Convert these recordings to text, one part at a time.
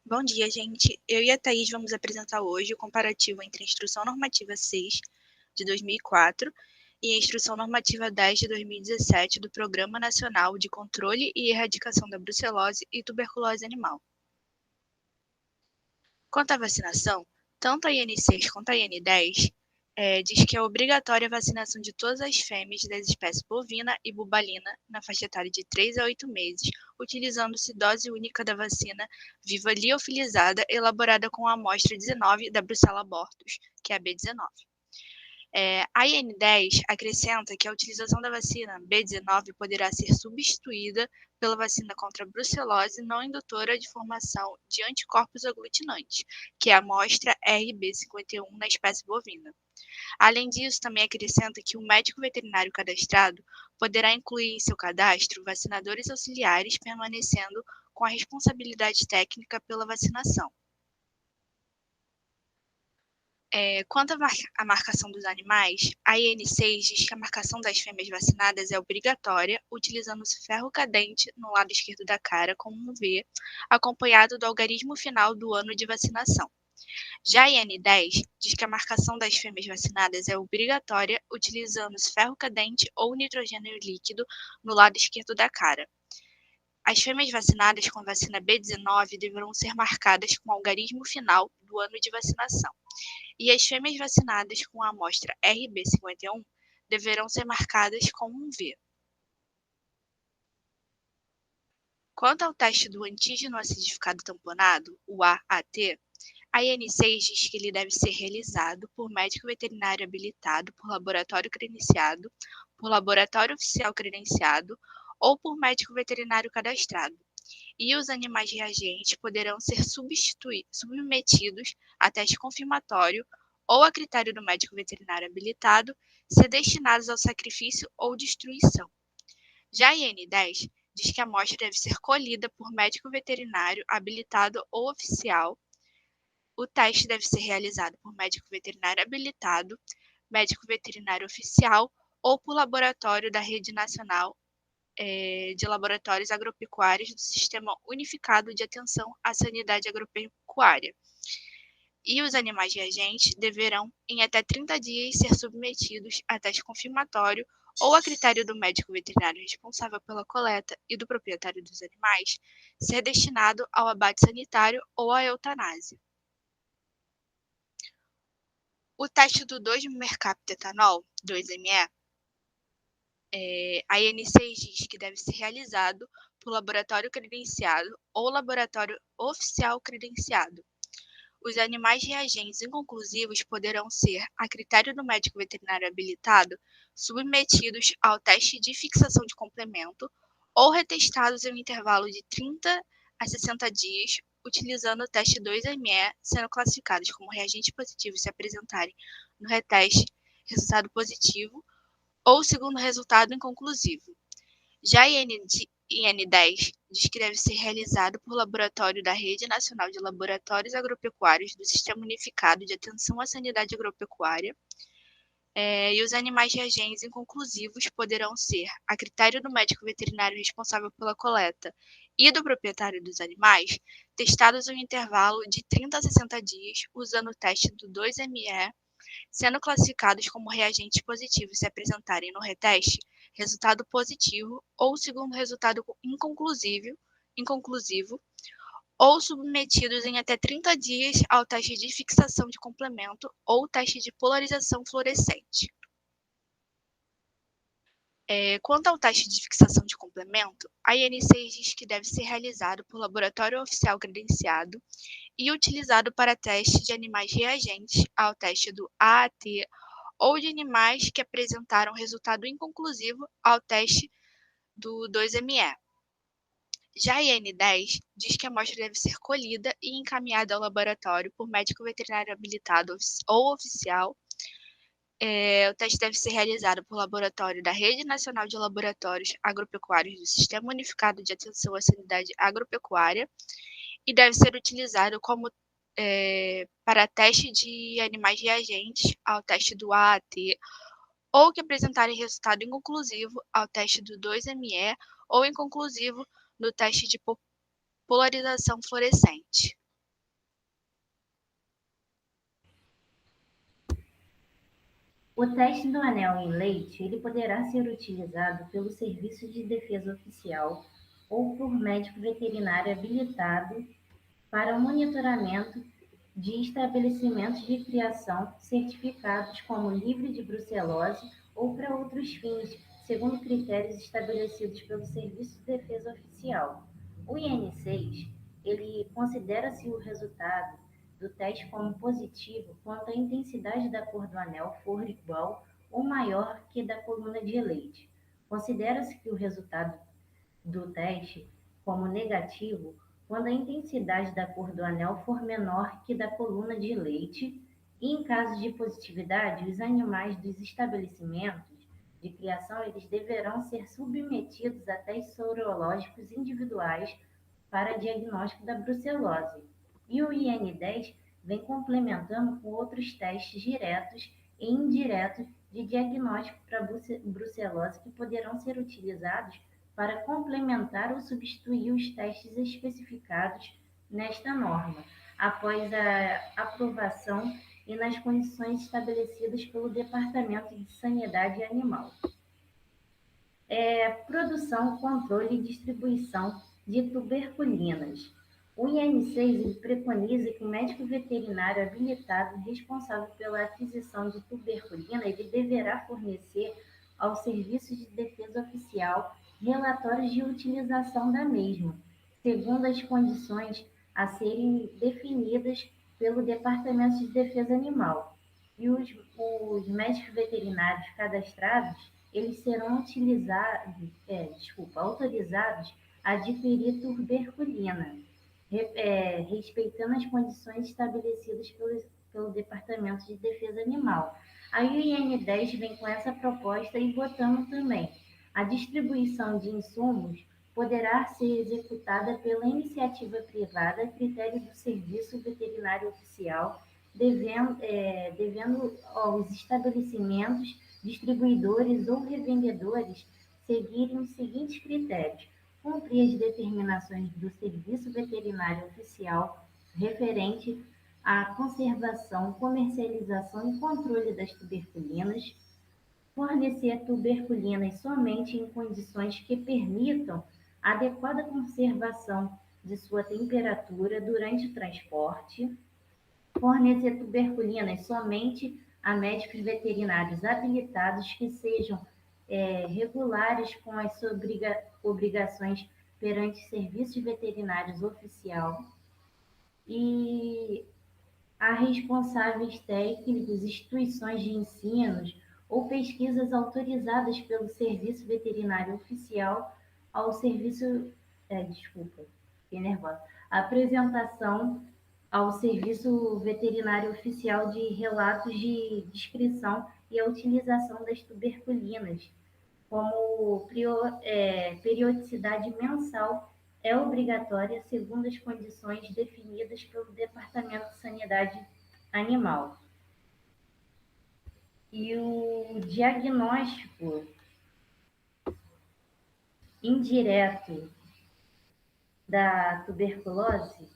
Bom dia, gente. Eu e a Thaís vamos apresentar hoje o comparativo entre a Instrução Normativa 6, de 2004, e a Instrução Normativa 10, de 2017, do Programa Nacional de Controle e Erradicação da Brucelose e Tuberculose Animal. Quanto à vacinação, tanto a IN6 quanto a IN10 diz que é obrigatória a vacinação de todas as fêmeas das espécies bovina e bubalina na faixa etária de 3 a 8 meses, utilizando-se dose única da vacina viva liofilizada elaborada com a amostra 19 da Brucella abortus, que é a B19. A IN10 acrescenta que a utilização da vacina B19 poderá ser substituída pela vacina contra a brucelose não indutora de formação de anticorpos aglutinantes, que é a amostra RB51 na espécie bovina. Além disso, também acrescenta que o médico veterinário cadastrado poderá incluir em seu cadastro vacinadores auxiliares permanecendo com a responsabilidade técnica pela vacinação. Quanto à marcação dos animais, a IN6 diz que a marcação das fêmeas vacinadas é obrigatória, utilizando-se ferro cadente no lado esquerdo da cara, como um V, acompanhado do algarismo final do ano de vacinação. Já a IN10 diz que a marcação das fêmeas vacinadas é obrigatória, utilizando-se ferro cadente ou nitrogênio líquido no lado esquerdo da cara. As fêmeas vacinadas com a vacina B19 deverão ser marcadas com o algarismo final do ano de vacinação. E as fêmeas vacinadas com a amostra RB51 deverão ser marcadas com um V. Quanto ao teste do antígeno acidificado tamponado, o AAT, a IN6 diz que ele deve ser realizado por médico veterinário habilitado, por laboratório credenciado, por laboratório oficial credenciado ou por médico veterinário cadastrado. E os animais reagentes poderão ser submetidos a teste confirmatório ou a critério do médico veterinário habilitado, ser destinados ao sacrifício ou destruição. Já a IN10 diz que a amostra deve ser colhida por médico veterinário habilitado ou oficial. O teste deve ser realizado por médico veterinário habilitado, médico veterinário oficial ou por laboratório da Rede Nacional de Laboratórios Agropecuários do Sistema Unificado de Atenção à Sanidade Agropecuária. E os animais reagentes deverão, em até 30 dias, ser submetidos a teste confirmatório ou a critério do médico veterinário responsável pela coleta e do proprietário dos animais, ser destinado ao abate sanitário ou à eutanásia. O teste do 2-mercaptetanol, 2-ME, a IN6 diz que deve ser realizado por laboratório credenciado ou laboratório oficial credenciado. Os animais reagentes inconclusivos poderão ser, a critério do médico veterinário habilitado, submetidos ao teste de fixação de complemento ou retestados em um intervalo de 30 a 60 dias, utilizando o teste 2-ME, sendo classificados como reagentes positivos se apresentarem no reteste resultado positivo ou segundo resultado inconclusivo. Já a IN10 diz que deve ser realizado por laboratório da Rede Nacional de Laboratórios Agropecuários do Sistema Unificado de Atenção à Sanidade Agropecuária, e os animais reagentes inconclusivos poderão ser, a critério do médico veterinário responsável pela coleta e do proprietário dos animais, testados em um intervalo de 30 a 60 dias, usando o teste do 2-ME, sendo classificados como reagentes positivos se apresentarem no reteste resultado positivo ou segundo resultado inconclusivo ou submetidos em até 30 dias ao teste de fixação de complemento ou teste de polarização fluorescente. Quanto ao teste de fixação de complemento, a IN6 diz que deve ser realizado por laboratório oficial credenciado e utilizado para teste de animais reagentes ao teste do AAT ou de animais que apresentaram resultado inconclusivo ao teste do 2-ME. Já a IN10 diz que a amostra deve ser colhida e encaminhada ao laboratório por médico veterinário habilitado ou oficial. O teste deve ser realizado por laboratório da Rede Nacional de Laboratórios Agropecuários do Sistema Unificado de Atenção à Sanidade Agropecuária e deve ser utilizado como para teste de animais reagentes ao teste do AAT ou que apresentarem resultado inconclusivo ao teste do 2-ME ou inconclusivo no teste de polarização fluorescente. O teste do anel em leite ele poderá ser utilizado pelo Serviço de Defesa Oficial ou por médico veterinário habilitado para o monitoramento de estabelecimentos de criação certificados como livre de brucelose ou para outros fins, segundo critérios estabelecidos pelo Serviço de Defesa Oficial. O IN6, ele considera-se o resultado do teste como positivo quando a intensidade da cor do anel for igual ou maior que da coluna de leite. Considera-se que o resultado do teste como negativo quando a intensidade da cor do anel for menor que da coluna de leite, e em caso de positividade, os animais dos estabelecimentos de criação eles deverão ser submetidos a testes sorológicos individuais para diagnóstico da brucelose. E o IN10 vem complementando com outros testes diretos e indiretos de diagnóstico para brucelose que poderão ser utilizados para complementar ou substituir os testes especificados nesta norma, após a aprovação e nas condições estabelecidas pelo Departamento de Sanidade Animal. Produção, controle e distribuição de tuberculinas. O IN6 ele preconiza que o médico veterinário habilitado responsável pela aquisição de tuberculina ele deverá fornecer ao Serviço de Defesa Oficial relatórios de utilização da mesma, segundo as condições a serem definidas pelo Departamento de Defesa Animal. E os médicos veterinários cadastrados eles serão autorizados a adquirir tuberculina, respeitando as condições estabelecidas pelo Departamento de Defesa Animal. A UIN10 vem com essa proposta e botando também a distribuição de insumos poderá ser executada pela iniciativa privada a critério do Serviço Veterinário Oficial, devendo aos estabelecimentos, distribuidores ou revendedores seguirem os seguintes critérios: cumprir as determinações do Serviço Veterinário Oficial referente à conservação, comercialização e controle das tuberculinas, fornecer tuberculinas somente em condições que permitam adequada conservação de sua temperatura durante o transporte, fornecer tuberculinas somente a médicos veterinários habilitados que sejam regulares com as obrigações perante serviços veterinários oficial e a responsáveis técnicos, instituições de ensino ou pesquisas autorizadas pelo Serviço Veterinário Oficial ao serviço, fiquei nervosa, a apresentação ao Serviço Veterinário Oficial de relatos de descrição e a utilização das tuberculinas, como periodicidade mensal é obrigatória segundo as condições definidas pelo Departamento de Sanidade Animal. E o diagnóstico indireto da tuberculose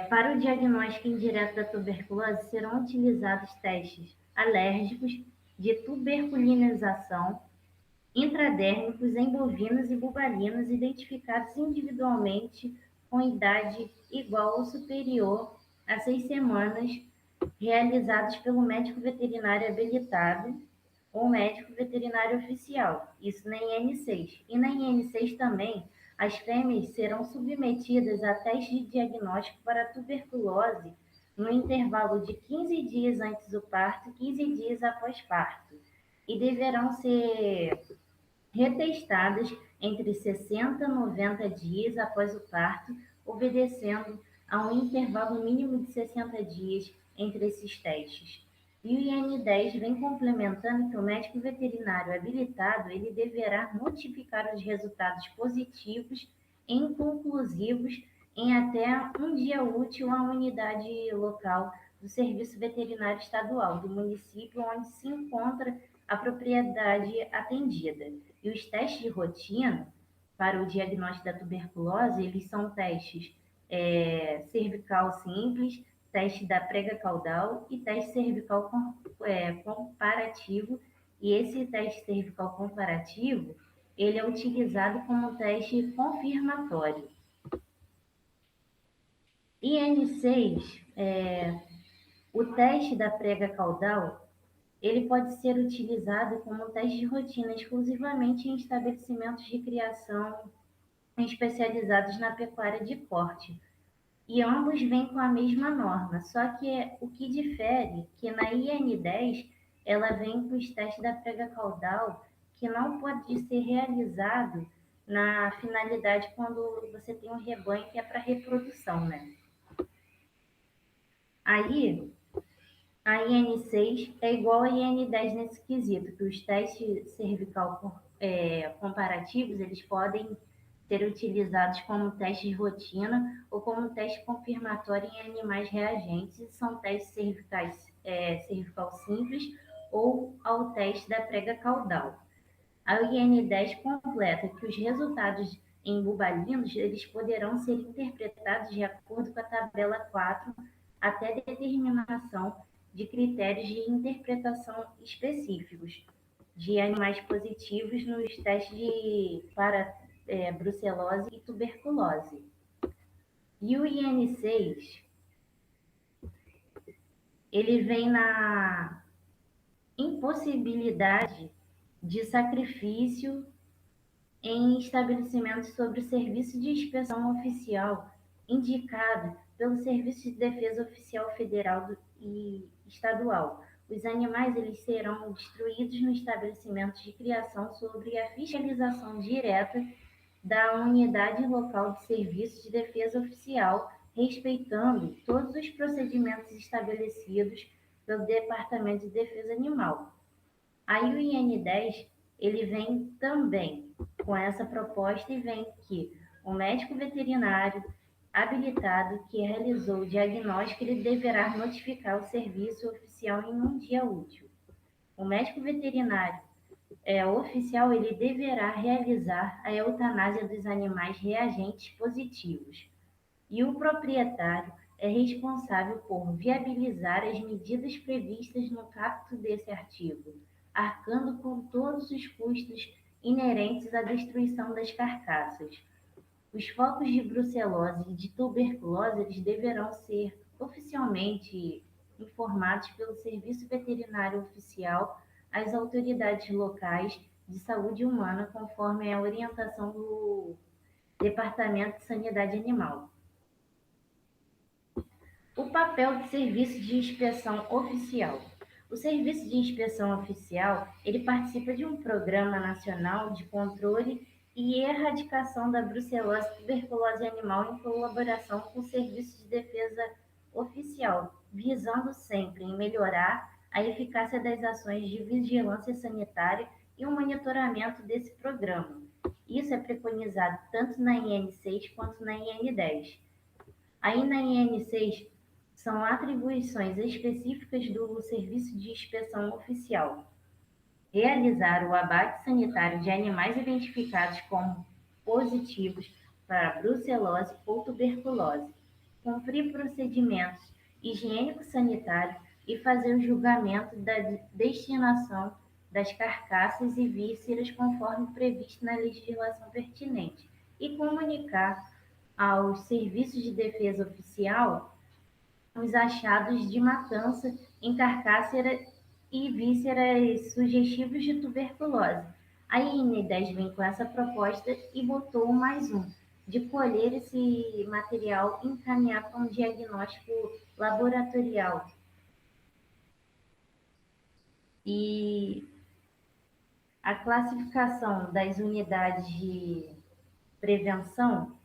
para o diagnóstico indireto da tuberculose serão utilizados testes alérgicos de tuberculinização intradérmicos em bovinos e bubalinos identificados individualmente com idade igual ou superior a 6 semanas, realizados pelo médico veterinário habilitado ou médico veterinário oficial, isso na IN6. E na IN6 também, as fêmeas serão submetidas a teste de diagnóstico para tuberculose no intervalo de 15 dias antes do parto e 15 dias após parto, e deverão ser retestadas entre 60 e 90 dias após o parto, obedecendo a um intervalo mínimo de 60 dias entre esses testes. E o IN10 vem complementando que o médico veterinário habilitado ele deverá notificar os resultados positivos e inconclusivos em até um dia útil à unidade local do Serviço Veterinário Estadual do município onde se encontra a propriedade atendida. E os testes de rotina para o diagnóstico da tuberculose, eles são testes cervical simples, teste da prega caudal e teste cervical comparativo. E esse teste cervical comparativo, ele é utilizado como teste confirmatório. IN6, o teste da prega caudal, ele pode ser utilizado como teste de rotina exclusivamente em estabelecimentos de criação especializados na pecuária de corte. E ambos vêm com a mesma norma, só que o que difere que na IN10 ela vem com os testes da prega caudal, que não pode ser realizado na finalidade quando você tem um rebanho que é para reprodução, né? Aí, a IN6 é igual a IN10 nesse quesito, que os testes cervical comparativos, eles podem ser utilizados como teste de rotina ou como teste confirmatório em animais reagentes, e são testes cervical simples ou ao teste da prega caudal. A IN10 completa que os resultados em bubalinos eles poderão ser interpretados de acordo com a tabela 4 até determinação de critérios de interpretação específicos de animais positivos nos testes para brucelose e tuberculose. E o IN6, ele vem na impossibilidade de sacrifício em estabelecimentos sobre o Serviço de Inspeção Oficial indicado pelo Serviço de Defesa Oficial Federal e Estadual. Os animais eles serão destruídos no estabelecimento de criação sobre a fiscalização direta da Unidade Local de Serviço de Defesa Oficial, respeitando todos os procedimentos estabelecidos pelo Departamento de Defesa Animal. Aí o IN10 ele vem também com essa proposta e vem que o médico veterinário habilitado que realizou o diagnóstico ele deverá notificar o serviço oficial em um dia útil. O médico veterinário oficial ele deverá realizar a eutanásia dos animais reagentes positivos. E o proprietário é responsável por viabilizar as medidas previstas no caput desse artigo, arcando com todos os custos inerentes à destruição das carcaças. Os focos de brucelose e de tuberculose eles deverão ser oficialmente informados pelo Serviço Veterinário Oficial às autoridades locais de saúde humana, conforme a orientação do Departamento de Sanidade Animal. O papel do Serviço de Inspeção Oficial. O Serviço de Inspeção Oficial, ele participa de um programa nacional de controle e erradicação da brucelose e tuberculose animal em colaboração com o Serviço de Defesa Oficial, visando sempre em melhorar a eficácia das ações de vigilância sanitária e o monitoramento desse programa. Isso é preconizado tanto na IN6 quanto na IN10. Aí na IN6 são atribuições específicas do Serviço de Inspeção Oficial: realizar o abate sanitário de animais identificados como positivos para brucelose ou tuberculose, cumprir procedimentos higiênico-sanitários e fazer o julgamento da destinação das carcaças e vísceras conforme previsto na legislação pertinente e comunicar aos serviços de defesa oficial os achados de matança em carcaça e vísceras sugestivos de tuberculose. A IN10 vem com essa proposta e botou mais um, de colher esse material e encaminhar para um diagnóstico laboratorial. E a classificação das unidades de prevenção,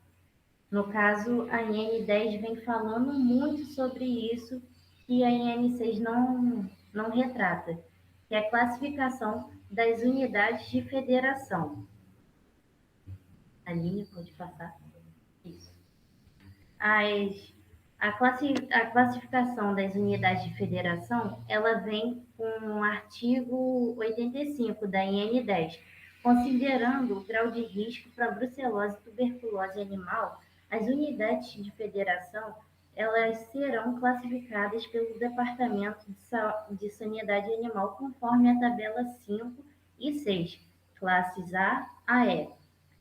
no caso, a IN10 vem falando muito sobre isso e a IN6 não retrata, que é a classificação das unidades de federação. Aline, pode passar? Isso. A classificação das unidades de federação, ela vem com o artigo 85 da IN10, Considerando o grau de risco para brucelose e tuberculose animal, as unidades de federação elas serão classificadas pelo Departamento de Sanidade Animal conforme a tabela 5 e 6, classes A E,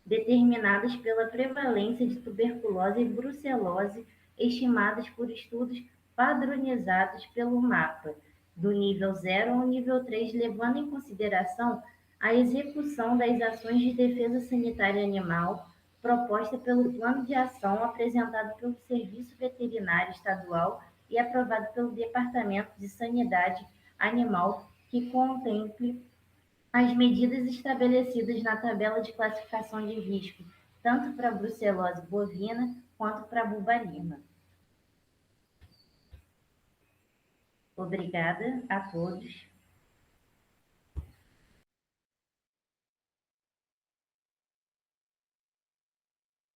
determinadas pela prevalência de tuberculose e brucelose, estimadas por estudos padronizados pelo MAPA, do nível 0 ao nível 3, levando em consideração a execução das ações de defesa sanitária animal proposta pelo Plano de Ação apresentado pelo Serviço Veterinário Estadual e aprovado pelo Departamento de Sanidade Animal, que contemple as medidas estabelecidas na tabela de classificação de risco, tanto para a brucelose bovina quanto para a bubalina. Obrigada a todos.